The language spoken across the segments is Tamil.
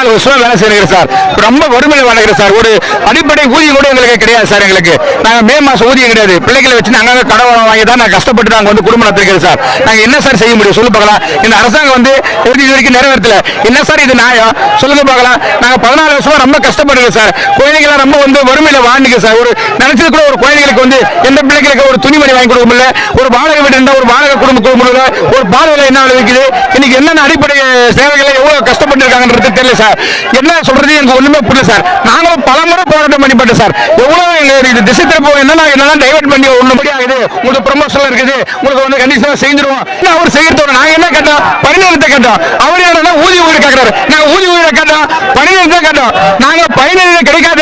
14 வருஷமா வேலை செய்யறேன் சார். ரொம்ப வறுமையில் வாழ்கிறேன் சார். ஒரு அடிப்படை ஊதியம் கூட எங்களுக்கு கிடையாது சார். எங்களுக்கு நாங்கள் மே மாசம் ஊதியம் கிடையாது. பிள்ளைகளை வச்சு நாங்கள் கடன் வாங்கி தான் நாங்கள் கஷ்டப்பட்டு நாங்கள் வந்து குடும்பம் நடத்திருக்கிறோம் சார். நாங்கள் என்ன சார் செய்ய முடியும் சொல்லு பார்க்கலாம். இந்த அரசாங்கம் வந்து இது வரைக்கும் நிறைவேற்றல. என்ன சார் இது நியாயம் சொல்லுங்க பார்க்கலாம். நாங்கள் 14 வருஷமா ரொம்ப கஷ்டப்படுறோம் சார். குழந்தைகளை ரொம்ப வந்து வறுமையில வாழ்ந்துங்க சார். ஒரு நினைச்சது கூட ஒரு குழந்தைகளுக்கு வந்து எந்த பிள்ளைகளுக்கு ஒரு துணிமணி வாங்கி கொடுக்க முடியல. ஒரு வாடகை வீடு இருந்தால் ஒரு வாடகை குடும்பம் கொடுக்க முடியல. ஒரு பார்வையில் என்ன இருக்குது இன்னைக்கு என்னென்ன அடிப்படை சேவைகளை எவ்வளவு கஷ்டப்பட்டு இருக்காங்கன்றது தெரியல சார். என்ன சொல்றது எனக்கு ஒண்ணுமே புரியல சார். நாங்களும் பல முறை போராட்டம் பண்ணிப்பட்டோம் சார். எவ்வளவு இது திசை திருப்ப என்னன்னா டைவர்ட் பண்ணி ஒண்ணு ஆகுது. உங்களுக்கு ப்ரமோஷன் இருக்குது, உங்களுக்கு வந்து கண்டிஷனா செஞ்சிருவோம். அவர் செய்யறதோட நாங்க என்ன கேட்டோம்? பணி நிறுத்தம் கேட்டோம். அவர் என்னன்னா ஊதிய உயிரை கேட்கிறாரு. நாங்க ஊதிய உயிரை கேட்டோம், பணி நிறுத்தம் கேட்டோம். நாங்க பணி நிறுத்தம் கிடைக்காத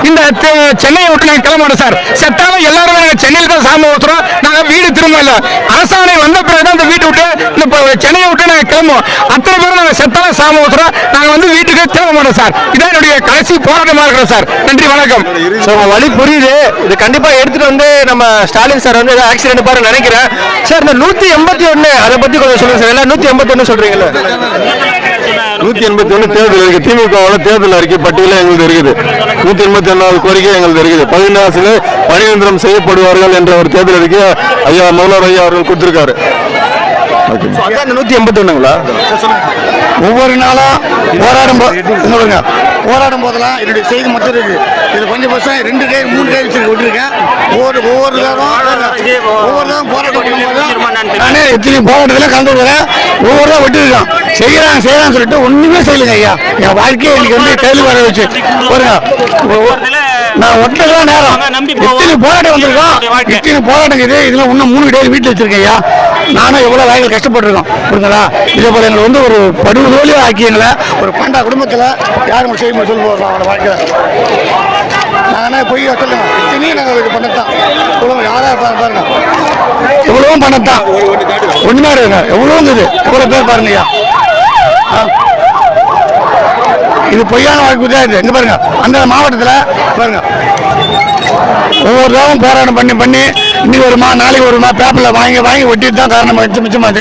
இந்த சென்னையை விட்டு நாங்க கிளம்பணும் சார். செத்தாலும் எல்லாரும் நாங்க சென்னையில் தான் சாம ஊத்துறோம். நாங்க வீடு திரும்ப இல்ல. அரசாணை வந்த பிறகுதான் இந்த வீட்டை விட்டு இந்த சென்னையை விட்டு நாங்க கிளம்புவோம். அத்தனை பேரும் நாங்க செத்தாலும் சாம ஊத்துறோம். நாங்க வந்து வீட்டுக்கு திரும்ப மாட்டோம் சார். இதான் என்னுடைய கடைசி போராட்டமா இருக்கிறோம் சார். நன்றி, வணக்கம். வழி புரியுது. இது கண்டிப்பா எடுத்துட்டு வந்து நம்ம ஸ்டாலின் சார் வந்து ஆக்சிடென்ட் பாரு நினைக்கிறேன் சார். இந்த 181 அதை பத்தி கொஞ்சம் சொல்லுங்க சார். எல்லாம் 181 சொல்றீங்களா? 181 தேர்தல் இருக்கு. திமுக தேர்தல் அறிக்கை பட்டியல எங்களுக்கு இருக்குது. 181 கோரிக்கை எங்களுக்கு இருக்குது. 14 பணி நிரந்தரம் செய்யப்படுவார்கள் என்ற ஒரு தேர்தல் அறிக்கை ஐயா முதல்வர் ஐயா அவர்கள் கொடுத்திருக்காரு. 181ங்களா? ஒவ்வொரு நாளும் போராடும் போதெல்லாம் என்னுடைய செய்தி மட்டும் இருக்கு. இது கொஞ்சம் வருஷம் 2 டே 3 டே வச்சு விட்டுருக்கேன். ஒவ்வொரு போராட்டம் நானே எத்தனை போராட்டத்தில் கலந்துக்கிறேன். ஒவ்வொரு தான் விட்டுருக்கோம். செய்யறான்னு சொல்லிட்டு ஒண்ணுமே செய்யலைங்க ஐயா. என் வாழ்க்கையை இன்னைக்கு வந்து கேள்வி வர வச்சு பாருங்க. நான் ஒட்டதான் நேரம் இத்தனை போராட்டம் வந்திருக்கோம். இத்தனை போராட்டம் இது. இதுல இன்னும் 3 டே வீட்டில் வச்சிருக்கேன் ஐயா. நானும் எவ்வளவு வயதில் கஷ்டப்பட்டுருக்கோம் புரியுங்களா. இதே போல எங்களை வந்து ஒரு படுகொலியாக ஆக்கி எங்களை ஒரு பண்டா குடும்பத்தில் யாரும் செய்ய முடியும் சொல்லுவோம். அவங்களோட வாழ்க்கையில் நாங்கள் போய் சொல்லுங்க. இத்தனையும் நாங்கள் இது பண்ணத்தான் சொல்லுவோம். யாராக பாருங்க எவ்வளவும் பண்ணத்தான் ஒன்றுமே இருங்க. எவ்வளோ இது எவ்வளோ பேர் பாருங்க ஐயா. இது பொய்யான வாக்கு தான். இது எங்க பாருங்க அந்த மாவட்டத்தில் பாருங்க. ஒவ்வொரு தடவும் போராட்டம் பண்ணி இன்னைக்கு வருமா நாளைக்கு வருமா பேப்பரில் வாங்கி ஒட்டிட்டு தான் காரணம் மிச்சமாக